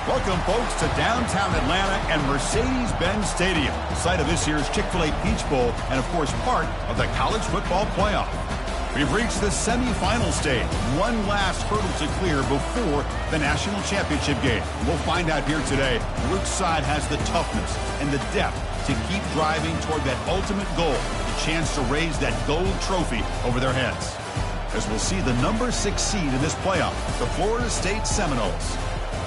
Welcome, folks, to downtown Atlanta and Mercedes-Benz Stadium, site of this year's Chick-fil-A Peach Bowl and, of course, part of the college football playoff. We've reached the semifinal stage, one last hurdle to clear before the national championship game. We'll find out here today which side has the toughness and the depth to keep driving toward that ultimate goal, the chance to raise that gold trophy over their heads. As we'll see the number 6 seed in this playoff, the Florida State Seminoles,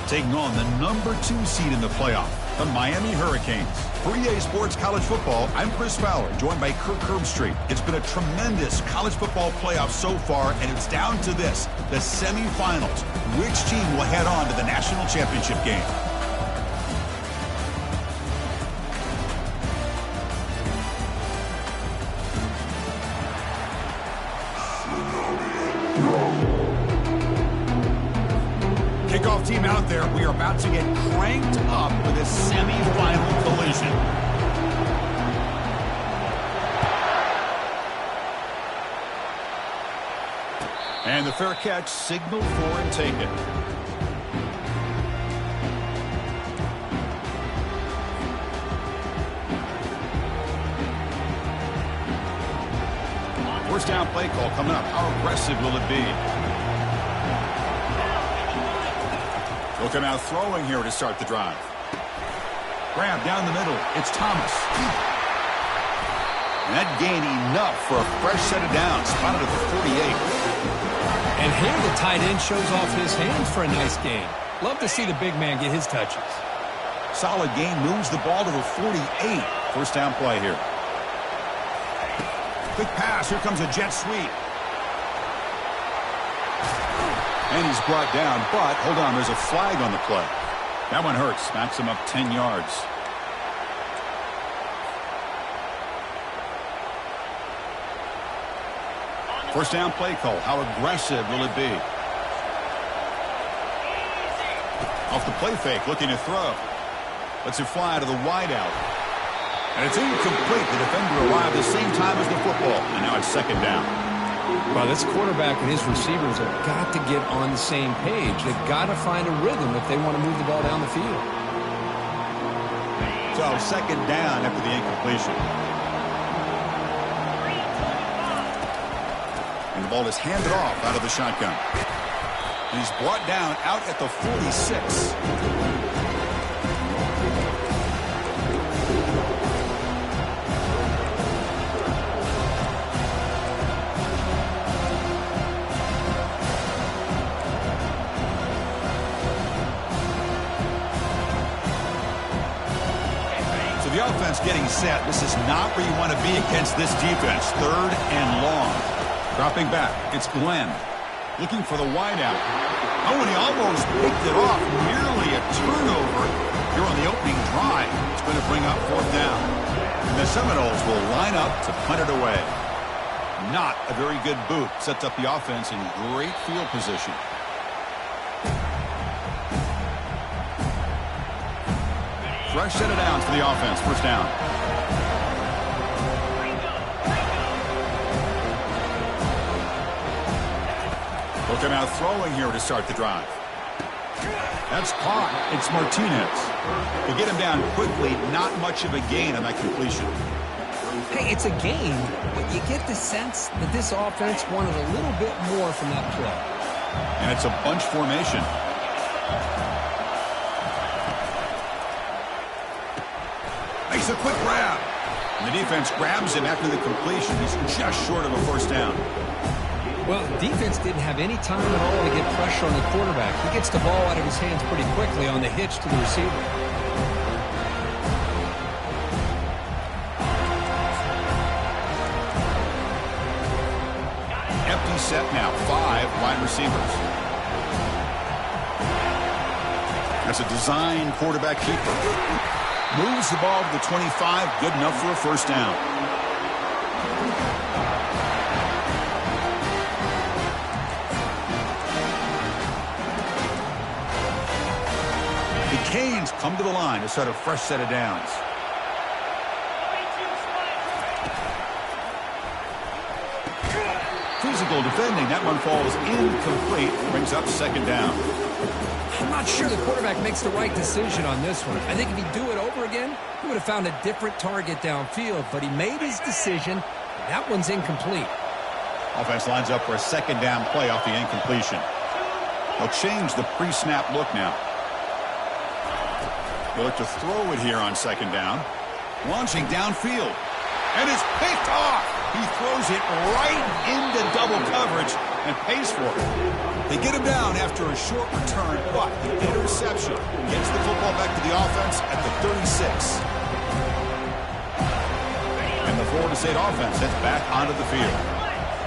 taking on the number 2 seed in the playoff, the Miami Hurricanes. For EA Sports College Football, I'm Chris Fowler, joined by Kirk Herbstreit. It's been a tremendous college football playoff so far, and it's down to this, the semifinals. Which team will head on to the national championship game? Kickoff team out there. We are about to get cranked up with a semi-final collision. And the fair catch signaled for and taken. First down play call coming up. How aggressive will it be? He'll come out throwing here to start the drive. Grab down the middle. It's Thomas. And that gained enough for a fresh set of downs. Spotted at the 48. And here the tight end shows off his hands for a nice gain. Love to see the big man get his touches. Solid gain moves the ball to the 48. First down play here. Quick pass. Here comes a jet sweep. And he's brought down, but hold on, there's a flag on the play. That one hurts. Smacks him up 10 yards. First down play call. How aggressive will it be? Off the play fake, looking to throw. Lets it fly to the wideout. And it's incomplete. The defender arrived the same time as the football. And now it's second down. Well, this quarterback and his receivers have got to get on the same page. They've got to find a rhythm if they want to move the ball down the field. So, second down after the incompletion. And the ball is handed off out of the shotgun. And he's brought down out at the 46. The offense getting set. This is not where you want to be against this defense. Third and long. Dropping back. It's Glenn. Looking for the wideout. Oh, and he almost picked it off. Nearly a turnover here on the opening drive. It's going to bring up fourth down. And the Seminoles will line up to punt it away. Not a very good boot. Sets up the offense in great field position. Fresh set of downs for the offense. First down. Will come out throwing here to start the drive. That's caught. It's Martinez. They get him down quickly. Not much of a gain on that completion. Hey, it's a gain, but you get the sense that this offense wanted a little bit more from that play. And it's a bunch formation. Makes a quick grab. And the defense grabs him after the completion. He's just short of a first down. Well, the defense didn't have any time at all to get pressure on the quarterback. He gets the ball out of his hands pretty quickly on the hitch to the receiver. Empty set now. 5 wide receivers. That's a design quarterback keeper. Moves the ball to the 25. Good enough for a first down. The Canes come to the line to start a fresh set of downs. physical defending. That one falls incomplete. Brings up second down. I'm not sure the quarterback makes the right decision on this one. I think if he'd do it over again, he would have found a different target downfield. But he made his decision. That one's incomplete. Offense lines up for a second down play off the incompletion. They'll change the pre-snap look now. They'll look to throw it here on second down. Launching downfield. And it's picked off. He throws it right into double coverage and pays for it. They get him down after a short return, but the interception gets the football back to the offense at the 36. And the Florida State offense heads back onto the field.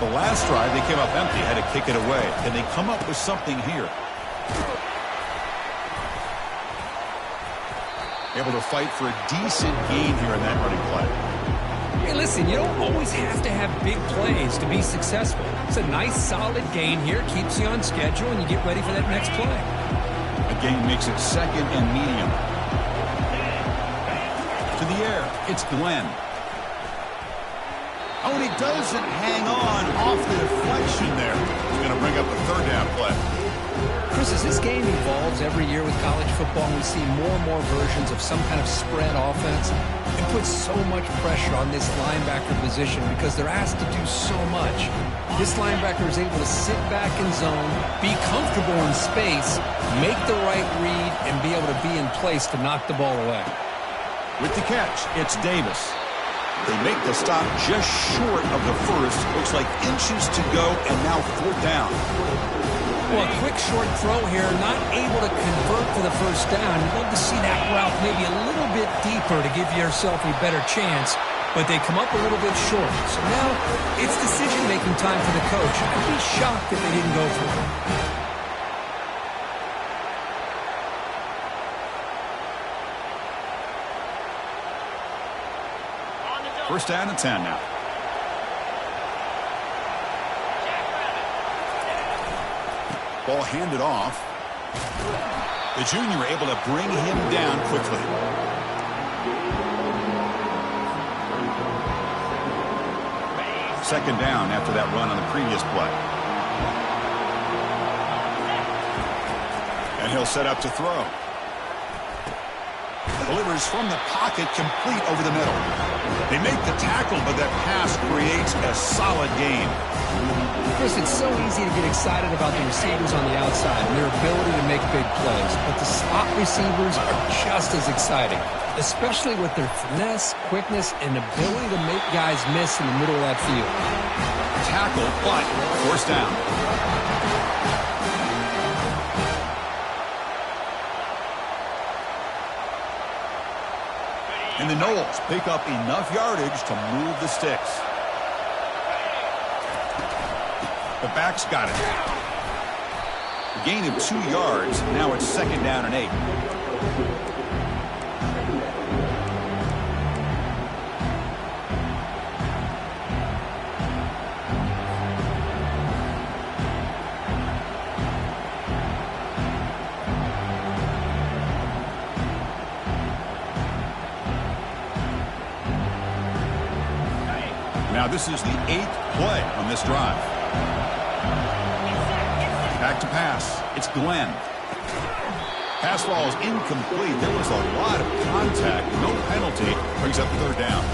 The last drive, they came up empty, had to kick it away. Can they come up with something here? Able to fight for a decent gain here in that running play. Hey, listen, you don't always have to have big plays to be successful. It's a nice, solid gain here. Keeps you on schedule, and you get ready for that next play. A gain makes it second and medium. To the air, it's Glenn. Oh, and he doesn't hang on off the deflection there. He's going to bring up a third down play. Chris, as this game evolves every year with college football, we see more and more versions of some kind of spread offense. It puts so much pressure on this linebacker position because they're asked to do so much. This linebacker is able to sit back in zone, be comfortable in space, make the right read, and be able to be in place to knock the ball away. With the catch, it's Davis. They make the stop just short of the first. Looks like inches to go, and now fourth down. Well, a quick short throw here, not able to convert for the first down. You'd love to see that route maybe a little bit deeper to give yourself a better chance, but they come up a little bit short. So now it's decision-making time for the coach. I'd be shocked if they didn't go for it. First down and 10 now. Ball handed off. The junior able to bring him down quickly. Second down after that run on the previous play. And he'll set up to throw. Delivers from the pocket, complete over the middle. They make the tackle, but that pass creates a solid gain. Chris, it's so easy to get excited about the receivers on the outside and their ability to make big plays, but the slot receivers are just as exciting, especially with their finesse, quickness, and ability to make guys miss in the middle of that field. Tackle, but first down. And the Noles pick up enough yardage to move the sticks. The back's got it. A gain of 2 yards. Now it's second down and 8. Now this is the 8th play on this drive. Back to pass. It's Glenn. Pass ball is incomplete. There was a lot of contact. No penalty. Brings up third down.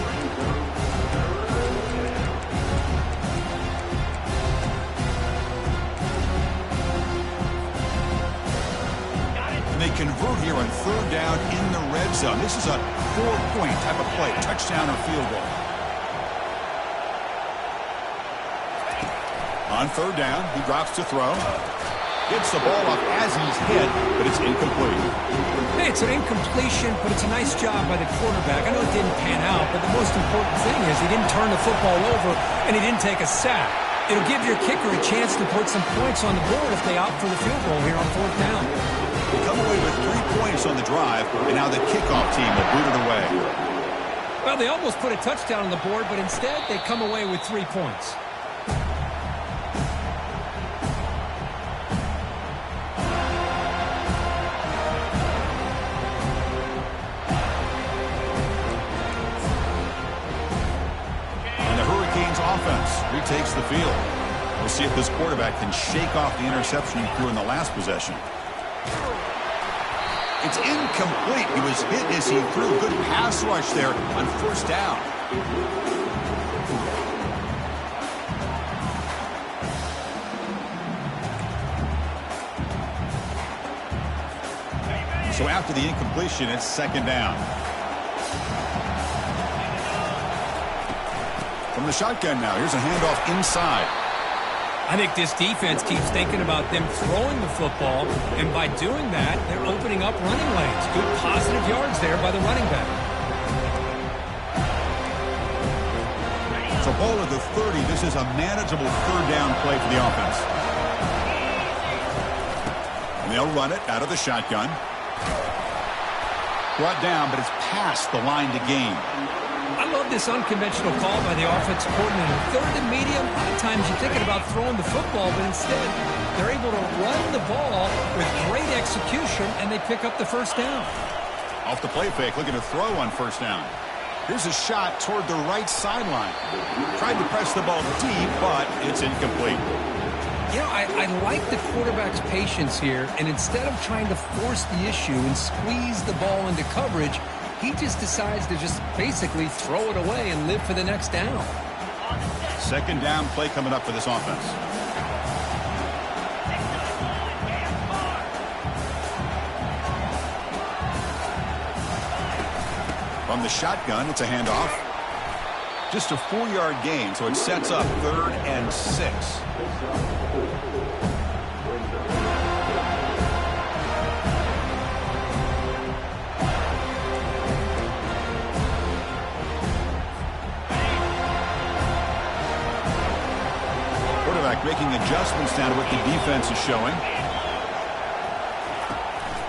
And they convert here on third down in the red zone. This is a 4-point type of play. Touchdown or field goal. On third down, he drops to throw. Gets the ball up as he's hit, but it's incomplete. Hey, it's an incompletion, but it's a nice job by the quarterback. I know it didn't pan out, but the most important thing is he didn't turn the football over and he didn't take a sack. It'll give your kicker a chance to put some points on the board if they opt for the field goal here on fourth down. They come away with 3 points on the drive, and now the kickoff team will boot it away. Well, they almost put a touchdown on the board, but instead they come away with 3 points. Takes the field. We'll see if this quarterback can shake off the interception he threw in the last possession. It's incomplete. He was hit as he threw. Good pass rush there on first down. So after the incompletion, it's second down. From the shotgun now, here's a handoff inside. I think this defense keeps thinking about them throwing the football, and by doing that, they're opening up running lanes. Good positive yards there by the running back. So ball at the 30. This is a manageable third down play for the offense. And they'll run it out of the shotgun. Brought down, but it's past the line to gain. I love this unconventional call by the offensive coordinator. Third and medium, a lot of times you're thinking about throwing the football, but instead they're able to run the ball with great execution, and they pick up the first down. Off the play fake, looking to throw on first down. Here's a shot toward the right sideline. Tried to press the ball deep, but it's incomplete. You know, I like the quarterback's patience here, and instead of trying to force the issue and squeeze the ball into coverage, he just decides to just basically throw it away and live for the next down. Second down play coming up for this offense. From the shotgun, it's a handoff. Just a 4-yard gain, so it sets up 3rd and 6. Making adjustments now to what the defense is showing.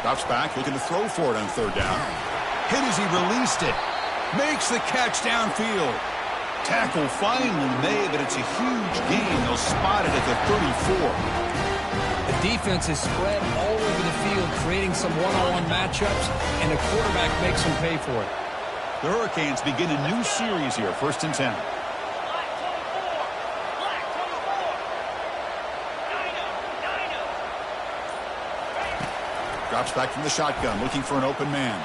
Drops back, looking to throw for it on third down. Hit as he released it. Makes the catch downfield. Tackle finally made, but it's a huge gain. They'll spot it at the 34. The defense is spread all over the field, creating some one-on-one matchups, and the quarterback makes them pay for it. The Hurricanes begin a new series here, 1st and 10. Drops back from the shotgun, looking for an open man.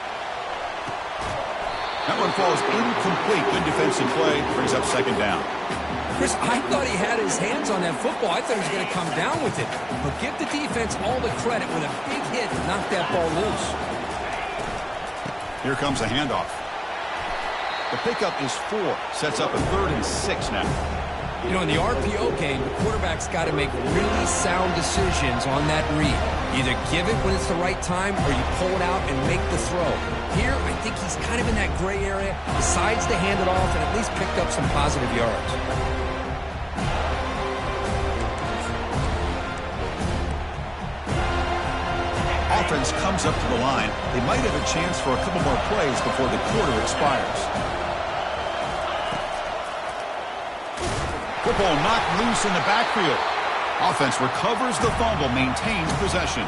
That one falls incomplete. Good defensive play. Brings up second down. Chris, I thought he had his hands on that football. I thought he was going to come down with it. But give the defense all the credit with a big hit to knock that ball loose. Here comes a handoff. The pickup is 4. Sets up a 3rd and 6 now. You know, in the RPO game, the quarterback's got to make really sound decisions on that read. Either give it when it's the right time or you pull it out and make the throw. Here, I think he's kind of in that gray area, decides to hand it off and at least picked up some positive yards. Offense comes up to the line. They might have a chance for a couple more plays before the quarter expires. Football knocked loose in the backfield. Offense recovers the fumble, maintains possession.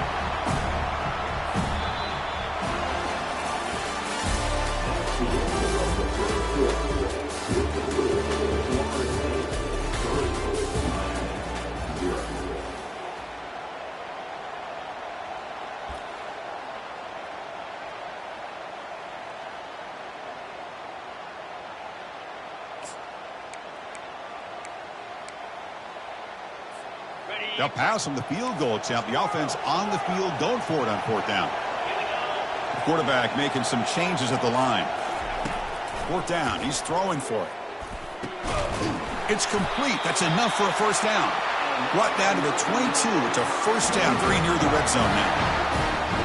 They'll pass from the field goal attempt. The offense on the field going for it on 4th down. The quarterback making some changes at the line. 4th down. He's throwing for it. It's complete. That's enough for a first down. Brought down to the 22. It's a first down very near the red zone now.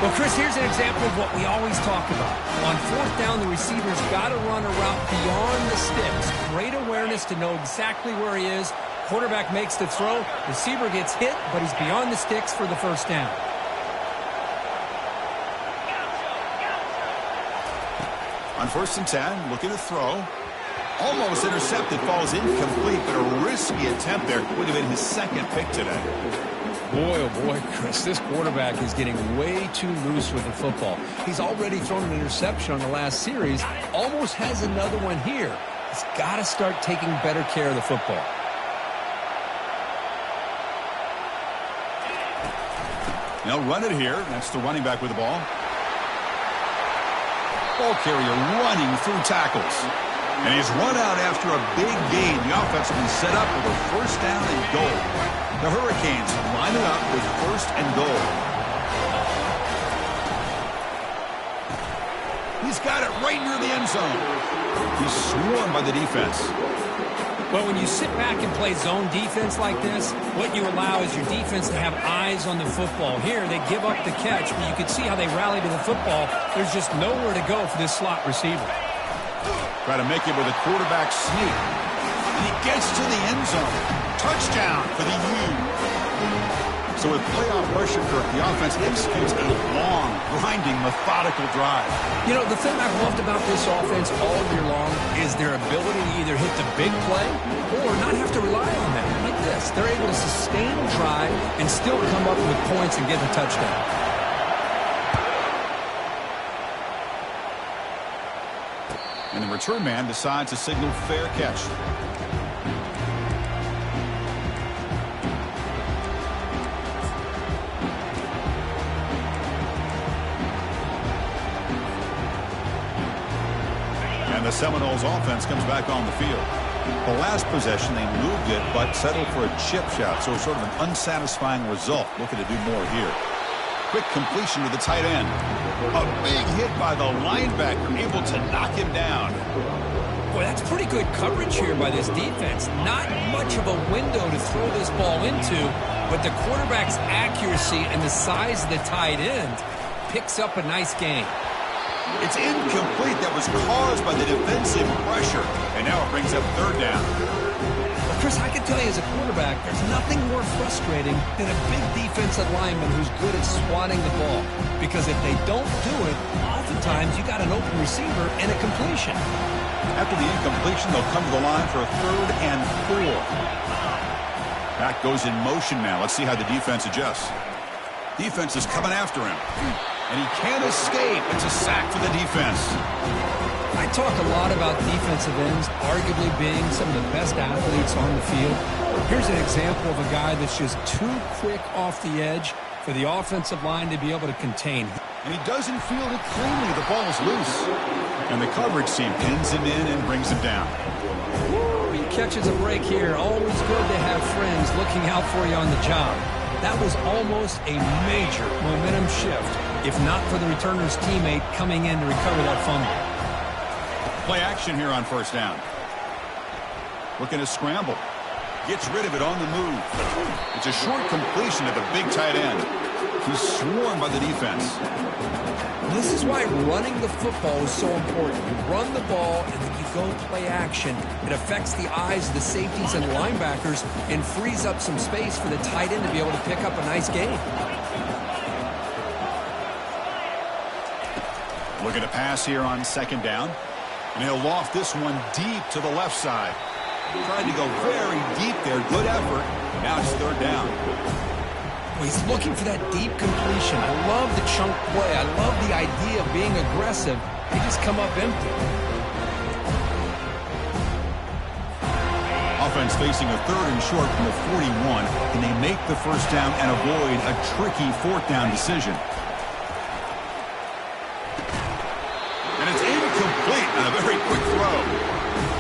Well, Chris, here's an example of what we always talk about. On 4th down, the receiver's got to run a route beyond the sticks. Great awareness to know exactly where he is. Quarterback makes the throw. Receiver gets hit, but he's beyond the sticks for the first down. On 1st and 10, looking to throw. Almost intercepted, falls incomplete, but a risky attempt there. Would have been his second pick today. Boy, oh boy, Chris, this quarterback is getting way too loose with the football. He's already thrown an interception on the last series. Almost has another one here. He's got to start taking better care of the football. They'll run it here. That's the running back with the ball. Ball carrier running through tackles. And he's run out after a big gain. The offense will be set up with a first down and goal. The Hurricanes line it up with first and goal. He's got it right near the end zone. He's swarmed by the defense. Well, when you sit back and play zone defense like this, what you allow is your defense to have eyes on the football. Here, they give up the catch, but you can see how they rally to the football. There's just nowhere to go for this slot receiver. Try to make it with a quarterback sneak. And he gets to the end zone. Touchdown for the U. So with playoff pressure, Kirk, the offense executes a long, grinding, methodical drive. You know, the thing I've loved about this offense all year long is their ability to either hit the big play or not have to rely on that. Like this. They're able to sustain a drive and still come up with points and get the touchdown. And the return man decides to signal fair catch. And the Seminoles offense comes back on the field. The last possession, they moved it, but settled for a chip shot, so sort of an unsatisfying result. Looking to do more here. Quick completion to the tight end. A big hit by the linebacker, able to knock him down. Boy, that's pretty good coverage here by this defense. Not much of a window to throw this ball into, but the quarterback's accuracy and the size of the tight end picks up a nice gain. It's incomplete. That was caused by the defensive pressure, and now it brings up third down. Chris, I can tell you as a quarterback, there's nothing more frustrating than a big defensive lineman who's good at swatting the ball. Because if they don't do it, oftentimes you got an open receiver and a completion. After the incompletion, they'll come to the line for a 3rd and 4. Back goes in motion now. Let's see how the defense adjusts. Defense is coming after him. And he can't escape. It's a sack for the defense. I talk a lot about defensive ends arguably being some of the best athletes on the field. Here's an example of a guy that's just too quick off the edge for the offensive line to be able to contain. And he doesn't field it cleanly. The ball is loose. And the coverage team pins him in and brings him down. He catches a break here. Always good to have friends looking out for you on the job. That was almost a major momentum shift, if not for the returner's teammate coming in to recover that fumble. Play action here on first down. Looking to scramble. Gets rid of it on the move. It's a short completion to the big tight end. He's swarmed by the defense. This is why running the football is so important. You run the ball and then you go play action. It affects the eyes of the safeties and linebackers and frees up some space for the tight end to be able to pick up a nice gain. Looking to pass here on second down. And he'll loft this one deep to the left side. Tried to go very deep there. Good effort. Now it's third down. Well, he's looking for that deep completion. I love the chunk play. I love the idea of being aggressive. They just come up empty. Offense facing a 3rd and short from the 41. Can they make the first down and avoid a tricky 4th down decision? And it's incomplete on a very quick throw.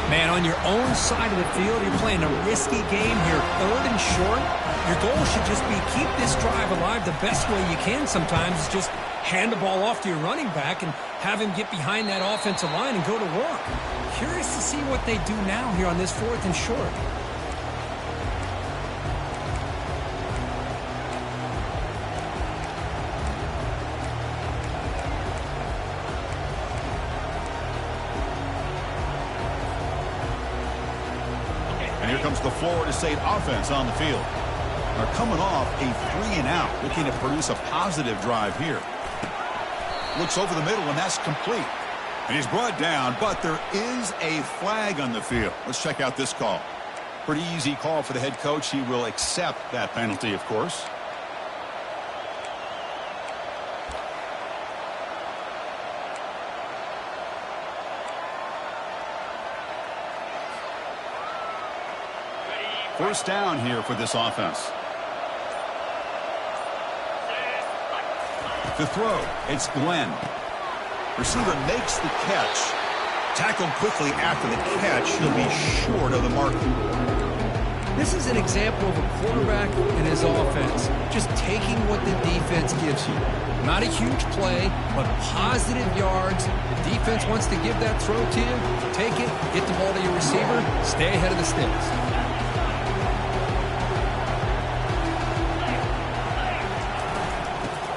Man, on your own side of the field, you're playing a risky game here. 3rd and short. Your goal should just be keep this drive alive the best way you can sometimes. Is just hand the ball off to your running back and have him get behind that offensive line and go to work. Curious to see what they do now here on this 4th and short. And here comes the Florida State offense on the field. They're coming off a 3-and-out, looking to produce a positive drive here. Looks over the middle, and that's complete. And he's brought down, but there is a flag on the field. Let's check out this call. Pretty easy call for the head coach. He will accept that penalty, of course. First down here for this offense. To throw, it's Glenn. Receiver makes the catch. Tackled quickly after the catch. He'll be short of the mark. This is an example of a quarterback and his offense just taking what the defense gives you. Not a huge play, but positive yards. The defense wants to give that throw to you. Take it, get the ball to your receiver, stay ahead of the sticks.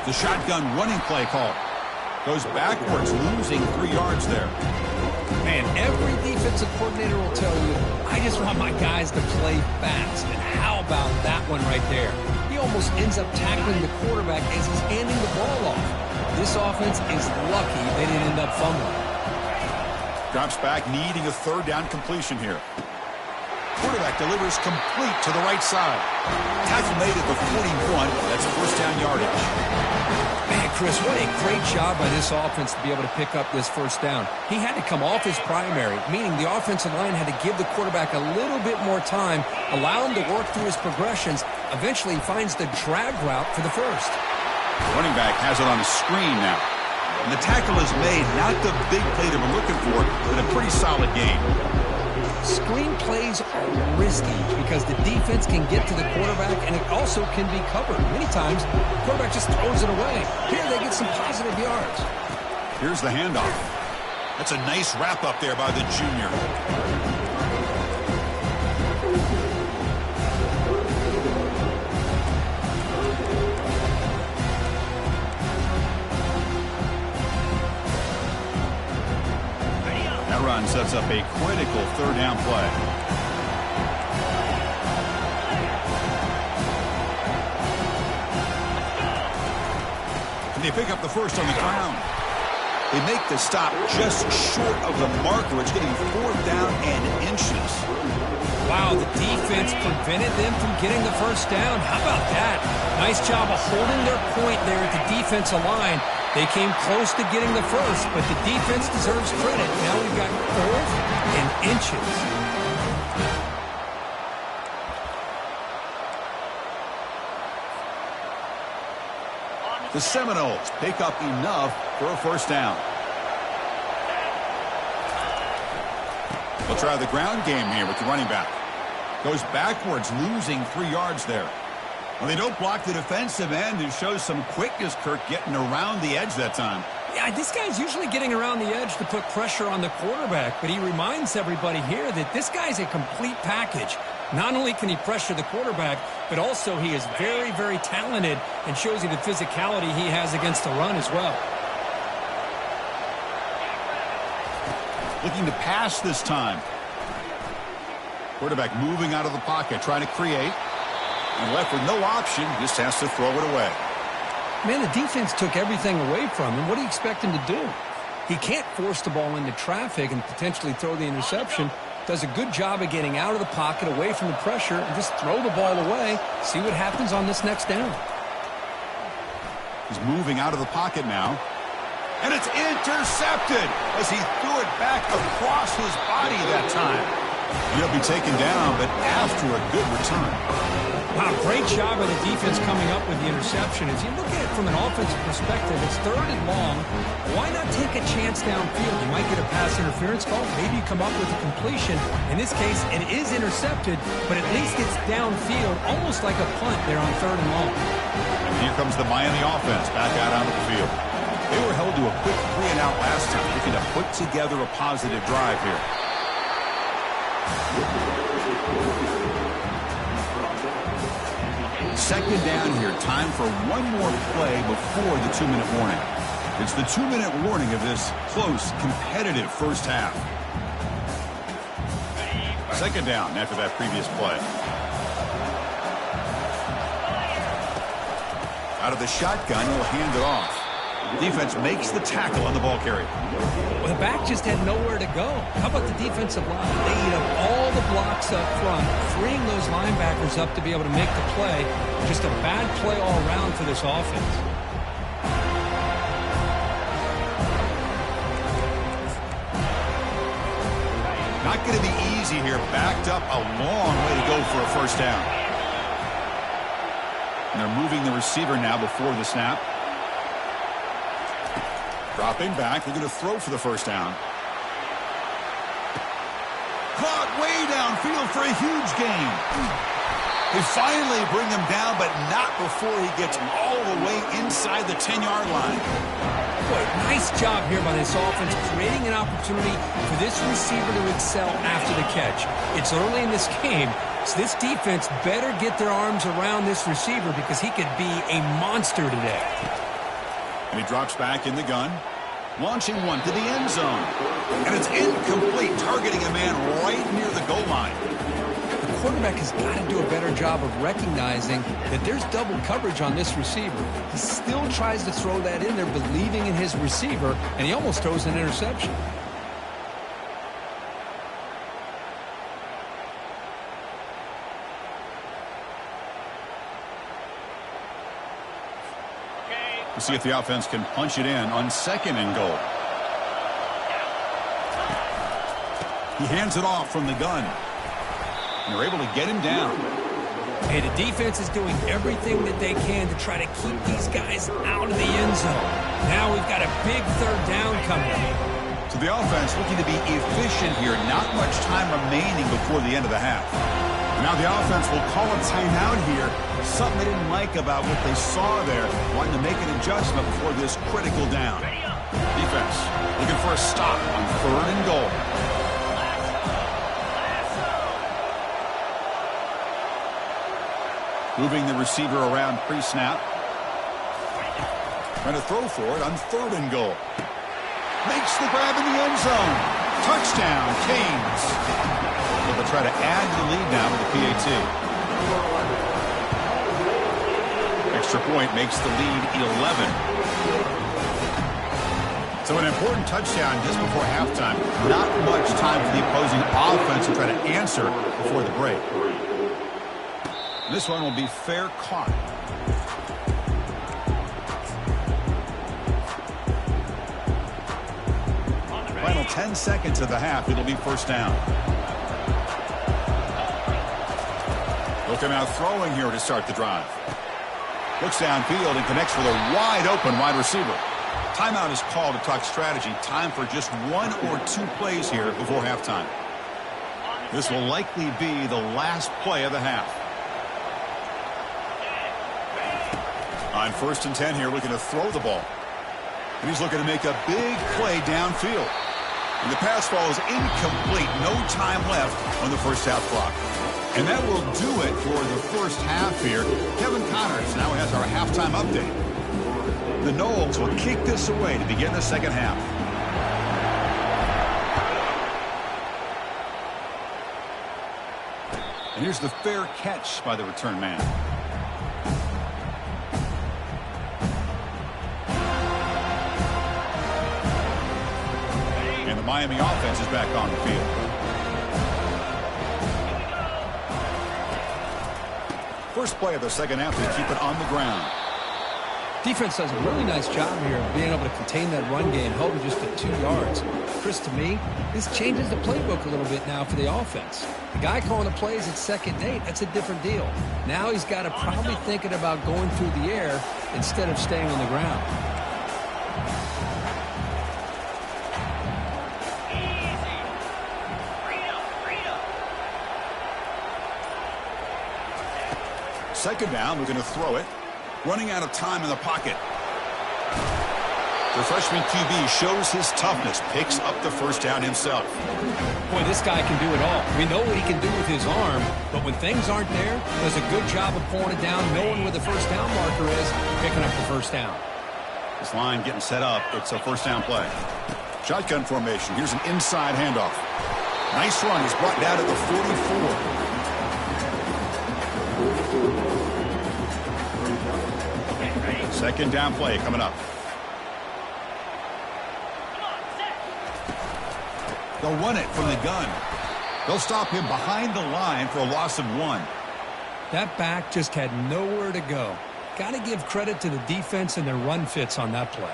The shotgun running play call. Goes backwards, losing 3 yards there. Man, every defensive coordinator will tell you, I just want my guys to play fast. And how about that one right there? He almost ends up tackling the quarterback as he's handing the ball off. This offense is lucky they didn't end up fumbling. Drops back, needing a 3rd down completion here. Quarterback delivers complete to the right side. Tackle made at the 41. That's 1st down yardage. Man, Chris, what a great job by this offense to be able to pick up this 1st down. He had to come off his primary, meaning the offensive line had to give the quarterback a little bit more time, allow him to work through his progressions. Eventually, he finds the drag route for the 1st. The running back has it on a screen now. And the tackle is made, not the big play that we're looking for, but a pretty solid gain. Screen plays are risky because the defense can get to the quarterback and it also can be covered. Many times, the quarterback just throws it away. Here they get some positive yards. Here's the handoff. That's a nice wrap up there by the junior. That run sets up a critical 3rd down play. And they pick up the 1st on the ground. They make the stop just short of the marker. It's getting 4th down and inches. Wow, the defense prevented them from getting the 1st down. How about that? Nice job of holding their point there at the defensive line. They came close to getting the 1st, but the defense deserves credit. Now we've got 4th and inches. The Seminoles pick up enough for a 1st down. They'll try the ground game here with the running back. Goes backwards, losing 3 yards there. Well, they don't block the defensive end and shows some quickness, Kirk, getting around the edge that time. Yeah, this guy's usually getting around the edge to put pressure on the quarterback, but he reminds everybody here that this guy's a complete package. Not only can he pressure the quarterback, but also he is very, very talented and shows you the physicality he has against the run as well. Looking to pass this time. Quarterback moving out of the pocket, trying to create. And left with no option, just has to throw it away. Man, the defense took everything away from him. What do you expect him to do? He can't force the ball into traffic and potentially throw the interception. Does a good job of getting out of the pocket, away from the pressure, and just throw the ball away. See what happens on this next down. He's moving out of the pocket now. And it's intercepted as he threw it back across his body that time. He'll be taken down, but after a good return. Wow, great job of the defense coming up with the interception. As you look at it from an offensive perspective, it's 3rd and long. Why not take a chance downfield? You might get a pass interference call. Maybe you come up with a completion. In this case, it is intercepted, but at least it's downfield, almost like a punt there on 3rd and long. And here comes the Miami offense back out onto the field. They were held to a quick 3 and out last time, looking to put together a positive drive here. 2nd down here. Time for one more play before the 2-minute warning. It's the 2-minute warning of this close, competitive 1st half. 2nd down after that previous play. Out of the shotgun, he'll hand it off. Defense makes the tackle on the ball carrier. Well, the back just had nowhere to go. How about the defensive line? They eat up all the blocks up front, freeing those linebackers up to be able to make the play. Just a bad play all around for this offense. Not going to be easy here. Backed up a long way to go for a 1st down. And they're moving the receiver now before the snap. Dropping back, looking to throw for the first down. Caught way downfield for a huge gain. They finally bring him down, but not before he gets all the way inside the 10-yard line. Boy, nice job here by this offense, creating an opportunity for this receiver to excel after the catch. It's early in this game, so this defense better get their arms around this receiver because he could be a monster today. And he drops back in the gun, launching one to the end zone. And it's incomplete, targeting a man right near the goal line. The quarterback has got to do a better job of recognizing that there's double coverage on this receiver. He still tries to throw that in there, believing in his receiver, and he almost throws an interception. We'll see if the offense can punch it in on 2nd and goal. He hands it off from the gun. And they're able to get him down. Hey, the defense is doing everything that they can to try to keep these guys out of the end zone. Now we've got a big 3rd down coming up. So the offense looking to be efficient here. Not much time remaining before the end of the half. Now the offense will call a timeout here. Something they didn't like about what they saw there. Wanting to make an adjustment before this critical down. Defense looking for a stop on 3rd and goal. Moving the receiver around pre-snap. Trying to throw for it on 3rd and goal. Makes the grab in the end zone. Touchdown, Canes. They'll try to add the lead now with the PAT. Extra point makes the lead 11. So an important touchdown just before halftime. Not much time for the opposing offense to try to answer before the break. This one will be fair caught. Final 10 seconds of the half. It'll be first down. Looking out throwing here to start the drive. Looks downfield and connects with a wide open wide receiver. Timeout is called to talk strategy. Time for just 1 or 2 plays here before halftime. This will likely be the last play of the half. On 1st and 10 here, looking to throw the ball. And he's looking to make a big play downfield. And the pass ball is incomplete. No time left on the first half clock. And that will do it for the first half here. Kevin Connors now has our halftime update. The Noles will kick this away to begin the second half. And here's the fair catch by the return man. And the Miami offense is back on the field. First play of the second half to keep it on the ground. Defense does a really nice job here of being able to contain that run game, held it just at 2 yards. Chris, to me, this changes the playbook a little bit now for the offense. The guy calling the plays at 2nd and 8, that's a different deal. Now he's got to probably thinking about going through the air instead of staying on the ground. Second down, we're going to throw it. Running out of time in the pocket. The freshman QB shows his toughness, picks up the first down himself. Boy, this guy can do it all. We know what he can do with his arm, but when things aren't there, does a good job of pulling it down, knowing where the first down marker is, picking up the first down. This line getting set up. It's a first down play. Shotgun formation. Here's an inside handoff. Nice run. He's brought down at the 44. Second down play coming up. They'll run it from the gun. They'll stop him behind the line for a loss of 1. That back just had nowhere to go. Got to give credit to the defense and their run fits on that play.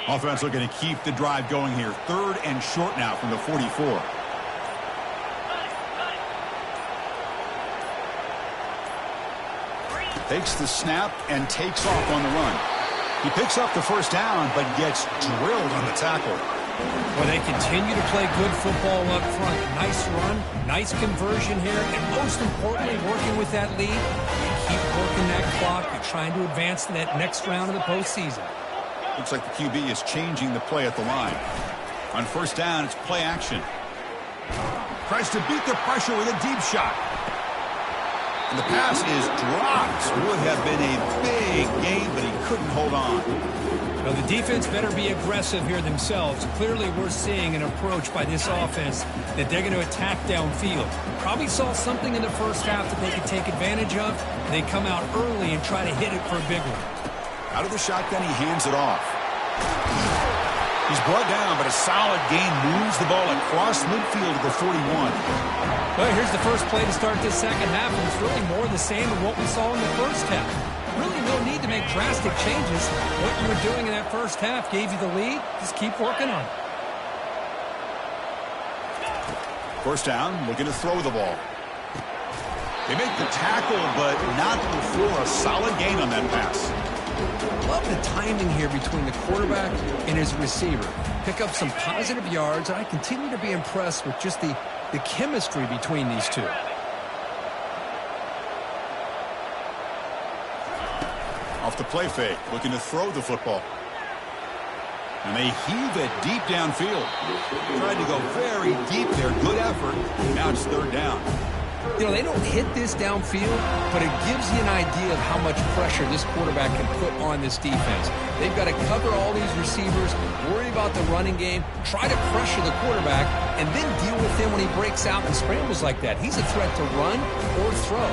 Offense looking to keep the drive going here. 3rd and short now from the 44. Takes the snap and takes off on the run. He picks up the first down, but gets drilled on the tackle. Well, they continue to play good football up front. Nice run, nice conversion here, and most importantly, working with that lead, you keep working that clock. You're trying to advance to that next round of the postseason. Looks like the QB is changing the play at the line. On first down, it's play action. Tries to beat the pressure with a deep shot. And the pass is dropped. Would have been a big gain, but he couldn't hold on. Well, the defense better be aggressive here themselves. Clearly, we're seeing an approach by this offense that they're going to attack downfield. Probably saw something in the first half that they could take advantage of. They come out early and try to hit it for a big one. Out of the shotgun, he hands it off. He's brought down, but a solid gain moves the ball across midfield to the 41. Well, here's the first play to start this second half, and it's really more the same of what we saw in the first half. Really no need to make drastic changes. What you were doing in that first half gave you the lead. Just keep working on it. First down, looking to throw the ball. They make the tackle, but not before a solid gain on that pass. Love the timing here between the quarterback and his receiver. Pick up some positive yards, and I continue to be impressed with just the chemistry between these two. Off the play fake, looking to throw the football. And they heave it deep downfield. Tried to go very deep there. Good effort. Now it's 3rd down. You know, they don't hit this downfield, but it gives you an idea of how much pressure this quarterback can put on this defense. They've got to cover all these receivers, worry about the running game, try to pressure the quarterback, and then deal with him when he breaks out and scrambles like that. He's a threat to run or throw.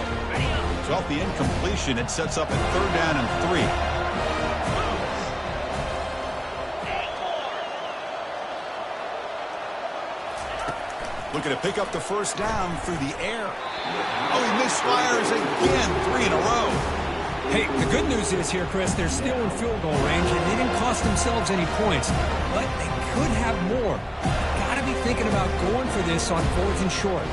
So off the incompletion, it sets up a 3rd down and 3. Looking to pick up the first down through the air. Oh, he misfires again, 3 in a row. Hey, the good news is here, Chris, they're still in field goal range, and they didn't cost themselves any points. But they could have more. Got to be thinking about going for this on 4th and short.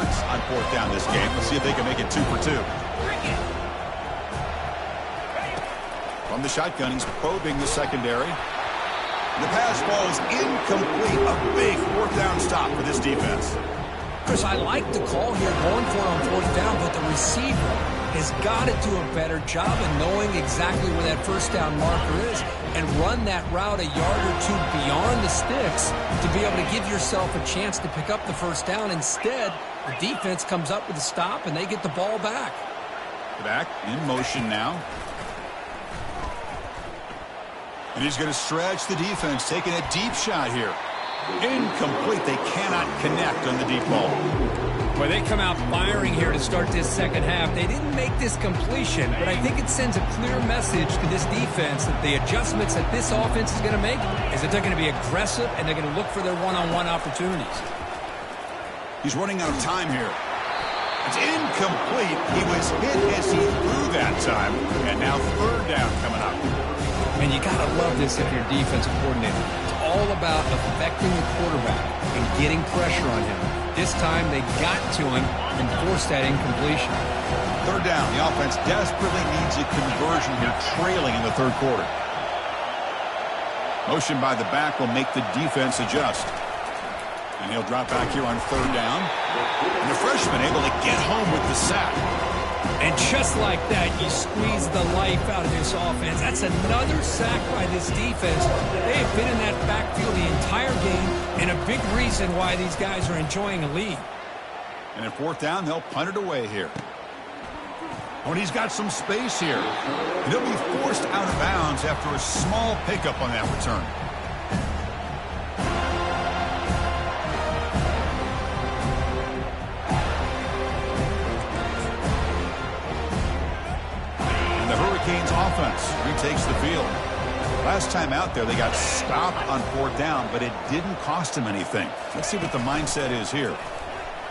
On 4th down this game. Let's see if they can make it 2 for 2. From the shotgun, he's probing the secondary. The pass falls incomplete. A big 4th down stop for this defense. Chris, I like the call here going for it on 4th down, but the receiver has got to do a better job of knowing exactly where that first down marker is and run that route a yard or 2 beyond the sticks to be able to give yourself a chance to pick up the first down. Instead, the defense comes up with a stop, and they get the ball back. Back in motion now. And he's going to stretch the defense, taking a deep shot here. Incomplete. They cannot connect on the deep ball. Well, they come out firing here to start this second half. They didn't make this completion, but I think it sends a clear message to this defense that the adjustments that this offense is going to make is that they're going to be aggressive and they're going to look for their one-on-one opportunities. He's running out of time here. It's incomplete. He was hit as he threw that time. And now 3rd down coming up. And you got to love this if you're a defensive coordinator. It's all about affecting the quarterback and getting pressure on him. This time they got to him and forced that incompletion. 3rd down. The offense desperately needs a conversion here, trailing in the 3rd quarter. Motion by the back will make the defense adjust. And he'll drop back here on 3rd down. And the freshman able to get home with the sack. And just like that, you squeeze the life out of this offense. That's another sack by this defense. They have been in that backfield the entire game, and a big reason why these guys are enjoying a lead. And at 4th down, they'll punt it away here. Oh, and he's got some space here. And he'll be forced out of bounds after a small pickup on that return. Offense retakes the field. Last time out there, they got stopped on 4th down, but it didn't cost them anything. Let's see what the mindset is here.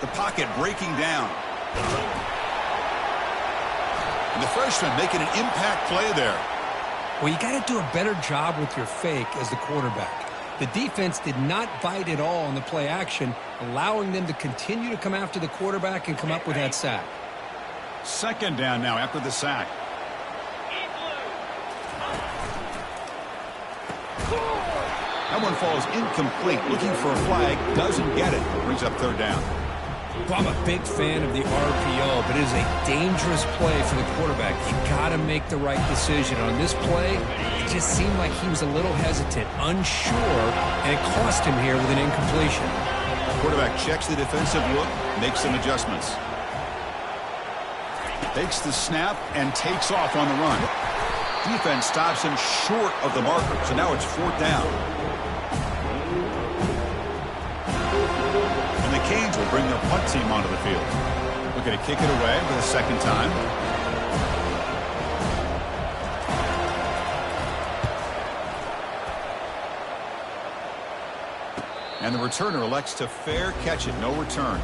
The pocket breaking down. And the freshman making an impact play there. Well, you got to do a better job with your fake as the quarterback. The defense did not bite at all on the play action, allowing them to continue to come after the quarterback and come up with that sack. 2nd down now after the sack. That one falls incomplete. Looking for a flag. Doesn't get it. Brings up 3rd down. Well, I'm a big fan of the RPO, but it is a dangerous play for the quarterback. You got to make the right decision. On this play, it just seemed like he was a little hesitant, unsure, and it cost him here with an incompletion. Quarterback checks the defensive look, makes some adjustments. Takes the snap and takes off on the run. Defense stops him short of the marker, so now it's 4th down. And the Canes will bring their punt team onto the field. Looking to kick it away for the 2nd time. And the returner elects to fair catch it. No return.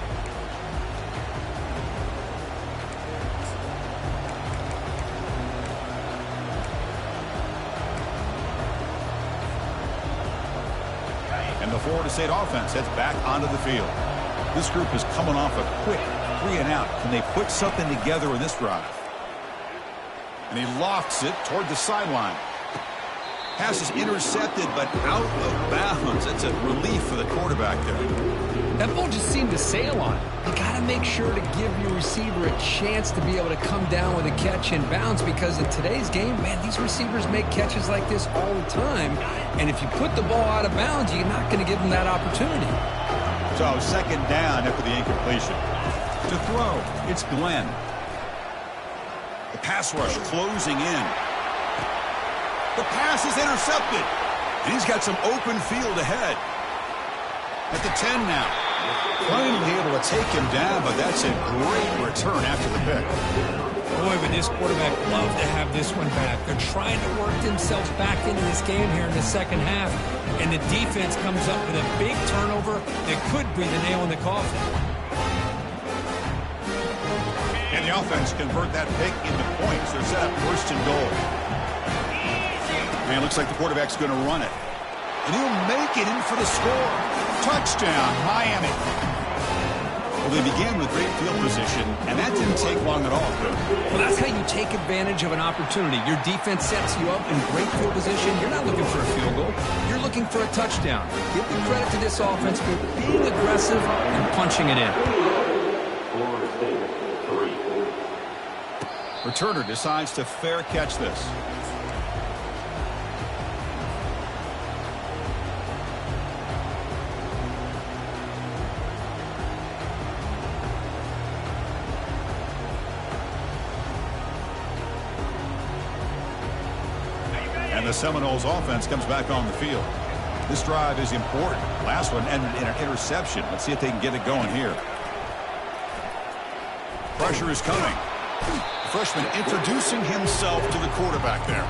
And the Florida State offense heads back onto the field. This group is coming off a quick 3-and-out. Can they put something together in this drive? And he lofts it toward the sideline. Pass is intercepted, but out of bounds. It's a relief for the quarterback there. That ball just seemed to sail on it. You got to make sure to give your receiver a chance to be able to come down with a catch in bounds, because in today's game, man, these receivers make catches like this all the time. And if you put the ball out of bounds, you're not going to give them that opportunity. So 2nd down after the incompletion. To throw, it's Glenn. The pass rush closing in. The pass is intercepted. And he's got some open field ahead. At the 10 now. Finally able to take him down, but that's a great return after the pick. Boy, but this quarterback loved to have this one back. They're trying to work themselves back into this game here in the 2nd half. And the defense comes up with a big turnover that could be the nail in the coffin. And the offense convert that pick into points. They're set up 1st and goal. Man, looks like the quarterback's going to run it. And he'll make it in for the score. Touchdown, Miami. Well, they began with great field position, and that didn't take long at all, Coach. Well, that's how you take advantage of an opportunity. Your defense sets you up in great field position. You're not looking for a field goal. You're looking for a touchdown. Give the credit to this offense for being aggressive and punching it in. Returner decides to fair catch this. And the Seminoles offense comes back on the field. This drive is important. Last one ended in an interception. Let's see if they can get it going here. Pressure is coming. The freshman introducing himself to the quarterback there.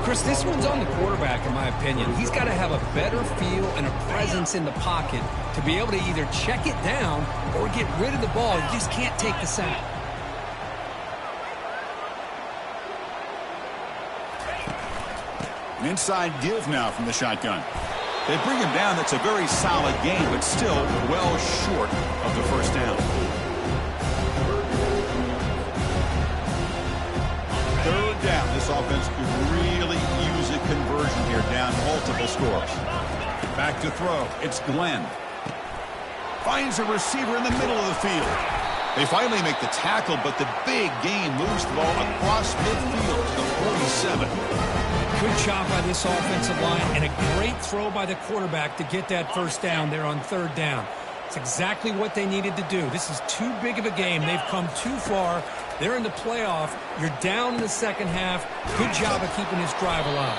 Chris, this one's on the quarterback, in my opinion. He's got to have a better feel and a presence in the pocket to be able to either check it down or get rid of the ball. You just can't take the sack. An inside give now from the shotgun. They bring him down. That's a very solid game, but still well short of the 1st down. 3rd down. This offense could really use a conversion here, down multiple scores. Back to throw. It's Glenn. Finds a receiver in the middle of the field. They finally make the tackle, but the big gain moves the ball across midfield to the 47. Good job by this offensive line, and a great throw by the quarterback to get that 1st down there on 3rd down. It's exactly what they needed to do. This is too big of a game. They've come too far. They're in the playoff. You're down in the 2nd half. Good job of keeping this drive alive.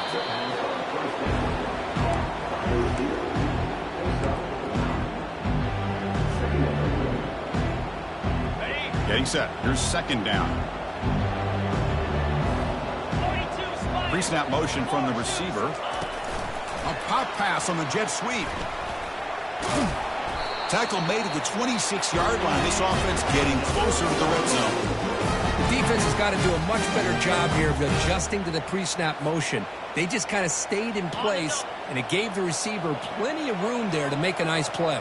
Getting set. Here's 2nd down. 3 pre-snap motion from the receiver. A pop pass on the jet sweep. Tackle made at the 26-yard line. This offense getting closer to the red zone. The defense has got to do a much better job here of adjusting to the pre-snap motion. They just kind of stayed in place, and it gave the receiver plenty of room there to make a nice play.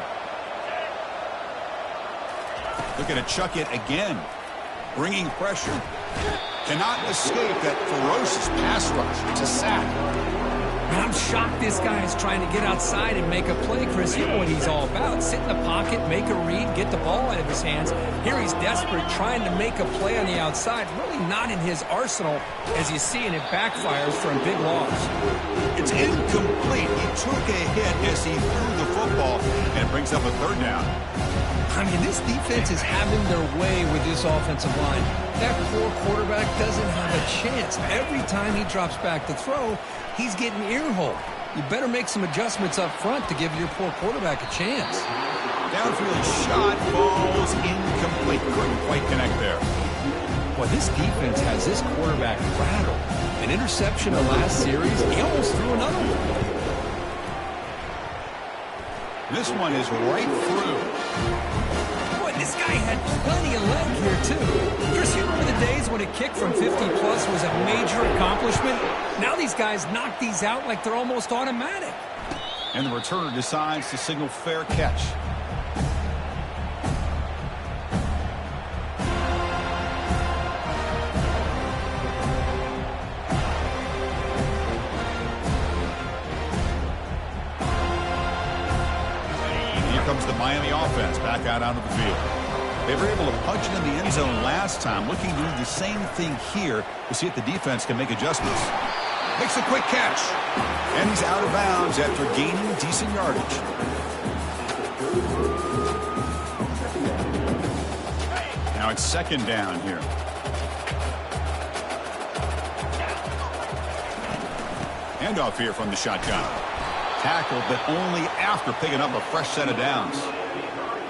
Looking to chuck it again. Bringing pressure. Cannot escape that ferocious pass rush to sack. And I'm shocked this guy is trying to get outside and make a play, Chris. You know what he's all about. Sit in the pocket, make a read, get the ball out of his hands. Here he's desperate, trying to make a play on the outside. Really not in his arsenal, as you see, and it backfires for a big loss. It's incomplete. He took a hit as he threw the football, and it brings up a third down. I mean, this defense is having their way with this offensive line. That poor quarterback doesn't have a chance. Every time he drops back to throw, he's getting earholed. You better make some adjustments up front to give your poor quarterback a chance. Downfield shot, falls incomplete. Couldn't quite connect there. Well, this defense has this quarterback rattled. An interception the last series, he almost threw another one. This one is right through. Boy, this guy had plenty of leg here, too. Chris, you remember the days when a kick from 50-plus was a major accomplishment? Now these guys knock these out like they're almost automatic. And the returner decides to signal fair catch. Comes the Miami offense back out onto the field. They were able to punch it in the end zone last time. Looking to do the same thing here to see if the defense can make adjustments. Makes a quick catch. And he's out of bounds after gaining decent yardage. Now it's second down here. Handoff here from the shotgun. Tackled, but only after picking up a fresh set of downs.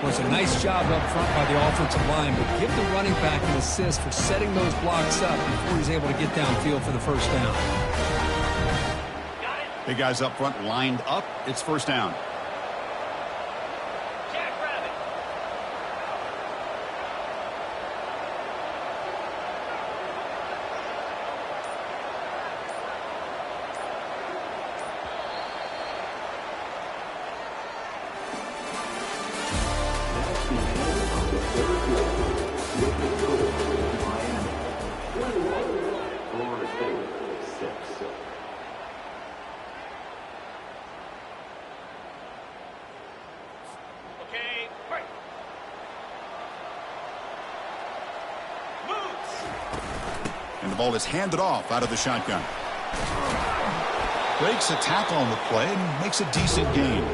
Well, it's a nice job up front by the offensive line, but give the running back an assist for setting those blocks up before he's able to get downfield for the first down. Big guys up front lined up. It's first down. And the ball is handed off out of the shotgun. Breaks a tackle on the play and makes a decent gain.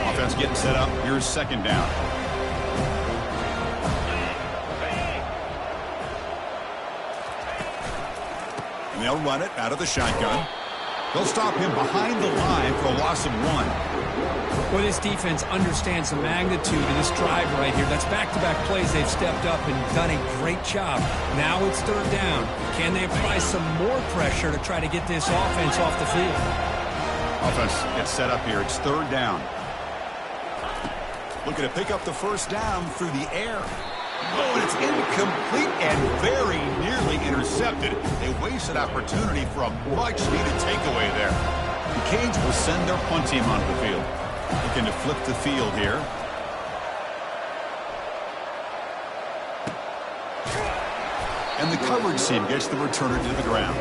Offense getting set up. Here's second down. And they'll run it out of the shotgun. They'll stop him behind the line for a loss of 1. Well, this defense understands the magnitude of this drive right here. That's back-to-back plays. They've stepped up and done a great job. Now it's third down. Can they apply some more pressure to try to get this offense off the field? Offense gets set up here. It's third down. Looking to pick up the first down through the air. Oh, and it's incomplete and very nearly intercepted. A wasted opportunity for a much-needed takeaway there. The Canes will send their punt team onto the field. Looking to flip the field here. And the coverage team gets the returner to the ground.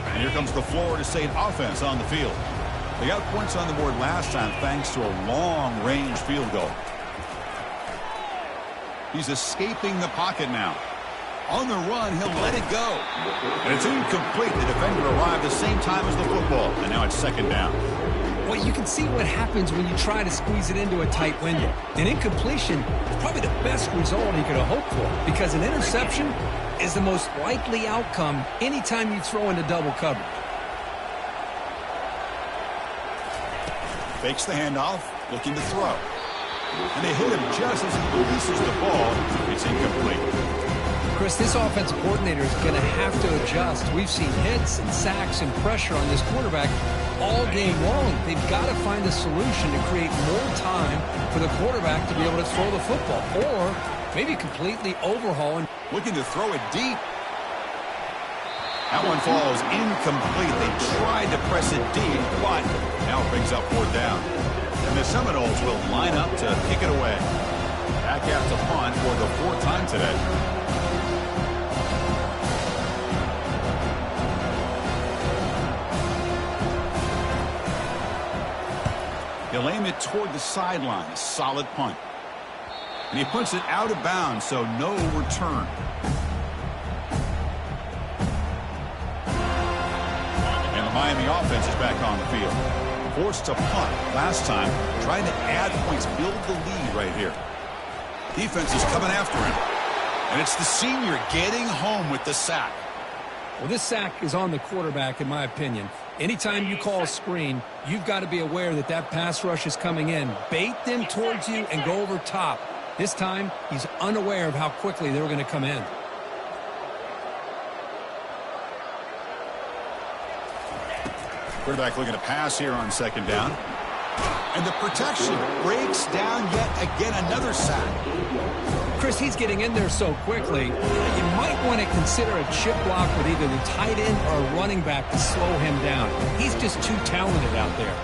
And here comes the Florida State offense on the field. They got points on the board last time thanks to a long-range field goal. He's escaping the pocket now. On the run, he'll let it go. And it's incomplete. The defender arrived the same time as the football. And now it's second down. Well, you can see what happens when you try to squeeze it into a tight window. An incompletion is probably the best result you could have hoped for, because an interception is the most likely outcome anytime you throw into double coverage. Fakes the handoff, looking to throw. And they hit him just as he releases the ball. It's incomplete. Chris, this offensive coordinator is going to have to adjust. We've seen hits and sacks and pressure on this quarterback all game long. They've got to find a solution to create more time for the quarterback to be able to throw the football, or maybe completely overhaul. Looking to throw it deep. That one falls incomplete. They tried to press it deep, but now it brings up 4th down. And the Seminoles will line up to kick it away. Back out to punt for the 4th time today. He'll aim it toward the sideline. A solid punt. And he puts it out of bounds, so no return. And the Miami offense is back on the field. Forced to punt last time, trying to add points, build the lead right here. Defense is coming after him. And it's the senior getting home with the sack. Well, this sack is on the quarterback, in my opinion. Anytime you call a screen, you've got to be aware that that pass rush is coming in. Bait them towards you and go over top. This time, he's unaware of how quickly they were going to come in. Quarterback looking to pass here on 2nd down. And the protection breaks down yet again, another sack. Chris, he's getting in there so quickly. You might want to consider a chip block with either the tight end or a running back to slow him down. He's just too talented out there.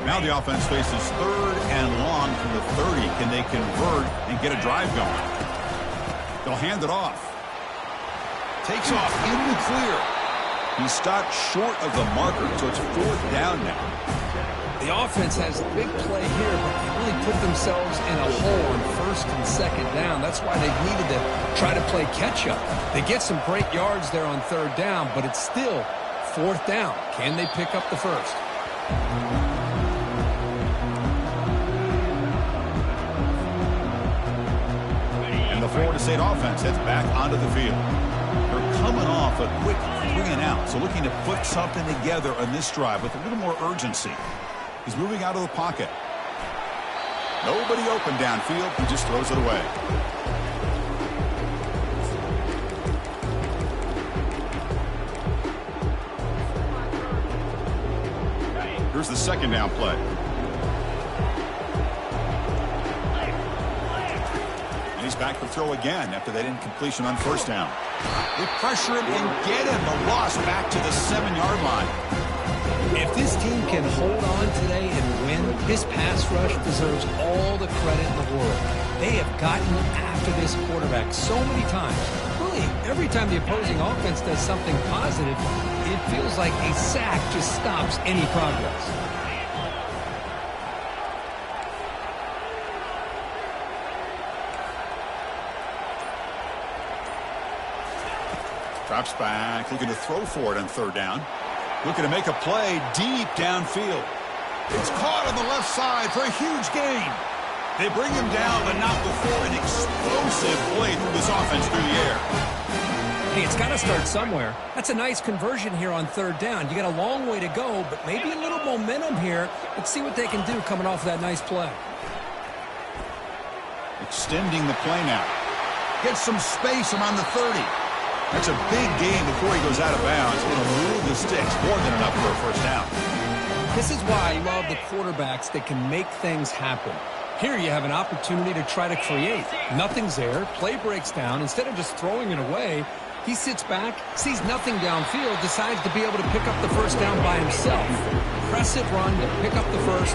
Now the offense faces 3rd and long from the 30. Can they convert and get a drive going? They'll hand it off. Takes off in the clear. He stopped short of the marker, so it's 4th down now. The offense has a big play here, but they really put themselves in a hole on 1st and 2nd down. That's why they needed to try to play catch-up. They get some great yards there on 3rd down, but it's still 4th down. Can they pick up the 1st? And the Florida State offense heads back onto the field. They're coming off a quick 3 and out, so looking to put something together on this drive with a little more urgency. He's moving out of the pocket. Nobody open downfield. He just throws it away. Here's the 2nd down play. And he's back to throw again after that incompletion on 1st down. They pressure him and get him. The loss back to the 7-yard line. If this team can hold on today and win, this pass rush deserves all the credit in the world. They have gotten after this quarterback so many times. Really, every time the opposing offense does something positive, it feels like a sack just stops any progress. Drops back, looking to throw for it on 3rd down. Looking to make a play deep downfield. It's caught on the left side for a huge gain. They bring him down, but not before an explosive play through this offense through the air. Hey, it's got to start somewhere. That's a nice conversion here on 3rd down. You got a long way to go, but maybe a little momentum here. Let's see what they can do coming off that nice play. Extending the play now. Gets some space around the 30. That's a big gain before he goes out of bounds. It'll move the sticks more than enough for a 1st down. This is why I love the quarterbacks that can make things happen. Here you have an opportunity to try to create. Nothing's there. Play breaks down. Instead of just throwing it away, he sits back, sees nothing downfield, decides to be able to pick up the 1st down by himself. Impressive run to pick up the 1st,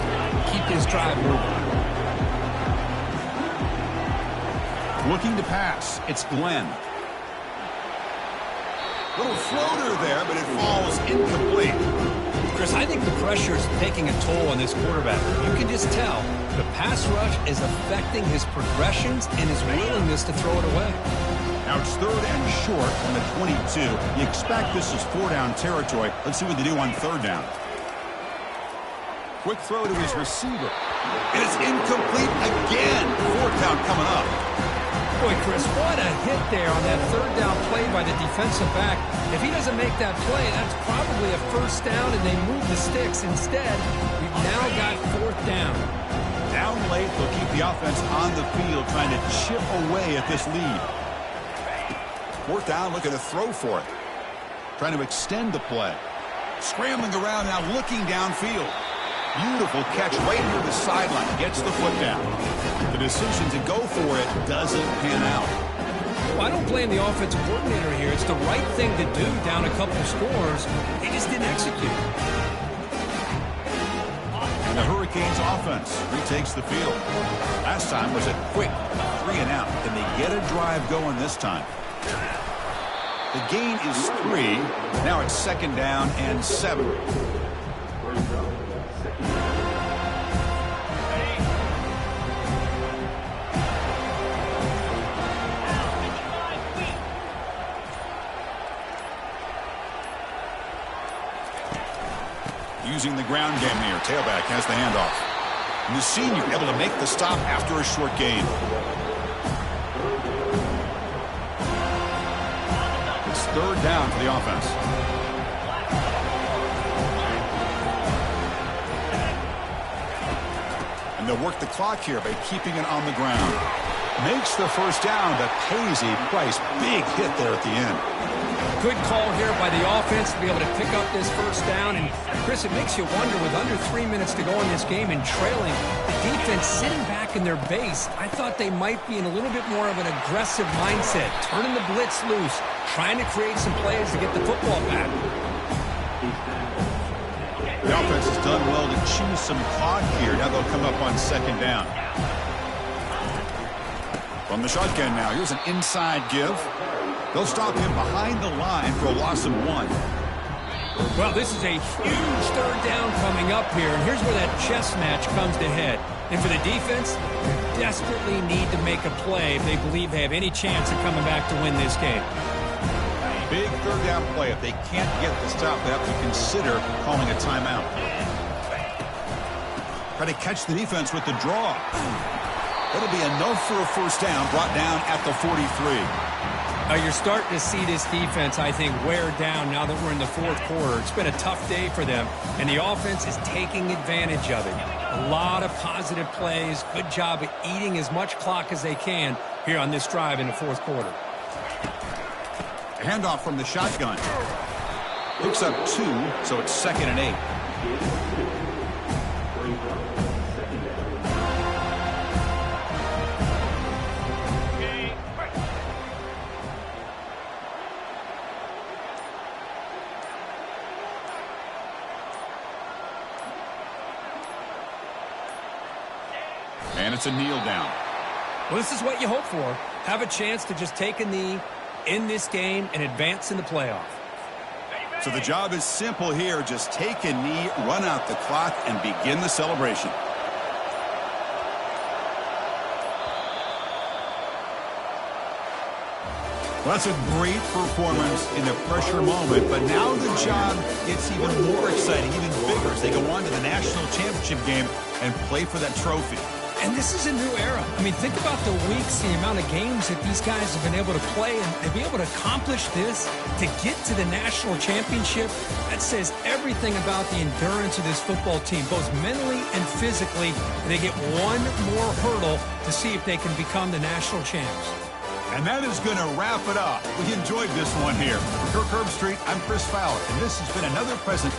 keep his drive moving. Looking to pass. It's Glenn. Little floater there, but it falls incomplete. Chris, I think the pressure is taking a toll on this quarterback. You can just tell the pass rush is affecting his progressions and his willingness to throw it away. Now it's 3rd and short on the 22. You expect this is 4-down territory. Let's see what they do on 3rd down. Quick throw to his receiver. And it's incomplete again. 4th down coming up. Boy, Chris, what a hit there on that third down play by the defensive back. If he doesn't make that play, that's probably a first down, and they move the sticks. Instead, we've now got fourth down. Down late, they'll keep the offense on the field trying to chip away at this lead. Fourth down, looking to throw for it. Trying to extend the play. Scrambling around now, looking downfield. Beautiful catch right near the sideline. Gets the foot down. The decision to go for it doesn't pan out. Well, I don't blame the offensive coordinator here. It's the right thing to do down a couple scores. They just didn't execute. And the Hurricanes offense retakes the field. Last time was a quick 3 and out. Can they get a drive going this time? The gain is 3. Now it's second down and 7. Using the ground game here. Tailback has the handoff. And the senior able to make the stop after a short gain. It's third down for the offense. And they'll work the clock here by keeping it on the ground. Makes the first down, but pays a price. Big hit there at the end. Good call here by the offense to be able to pick up this first down. And, Chris, it makes you wonder, with under 3 minutes to go in this game and trailing, the defense sitting back in their base, I thought they might be in a little bit more of an aggressive mindset, turning the blitz loose, trying to create some plays to get the football back. The offense has done well to choose some clock here. Now they'll come up on second down. From the shotgun now, here's an inside give. They'll stop him behind the line for a loss of 1. Well, this is a huge third down coming up here, and here's where that chess match comes to head. And for the defense, they desperately need to make a play if they believe they have any chance of coming back to win this game. Big third down play. If they can't get the stop, they have to consider calling a timeout. Try to catch the defense with the draw. That'll be enough for a first down, brought down at the 43. You're starting to see this defense, I think, wear down now that we're in the fourth quarter. It's been a tough day for them, and the offense is taking advantage of it. A lot of positive plays. Good job of eating as much clock as they can here on this drive in the fourth quarter. Handoff from the shotgun. Picks up 2, so it's second and 8. And it's a kneel down. Well, this is what you hope for. Have a chance to just take a knee in this game and advance in the playoff. So the job is simple here. Just take a knee, run out the clock, and begin the celebration. Well, that's a great performance in a pressure moment, but now the job gets even more exciting, even bigger as they go on to the national championship game and play for that trophy. And this is a new era. I mean, think about the weeks, the amount of games that these guys have been able to play, and to be able to accomplish this, to get to the national championship, that says everything about the endurance of this football team, both mentally and physically. They get one more hurdle to see if they can become the national champs. And that is going to wrap it up. We enjoyed this one here. Kirk Herbstreit, I'm Chris Fowler, and this has been another present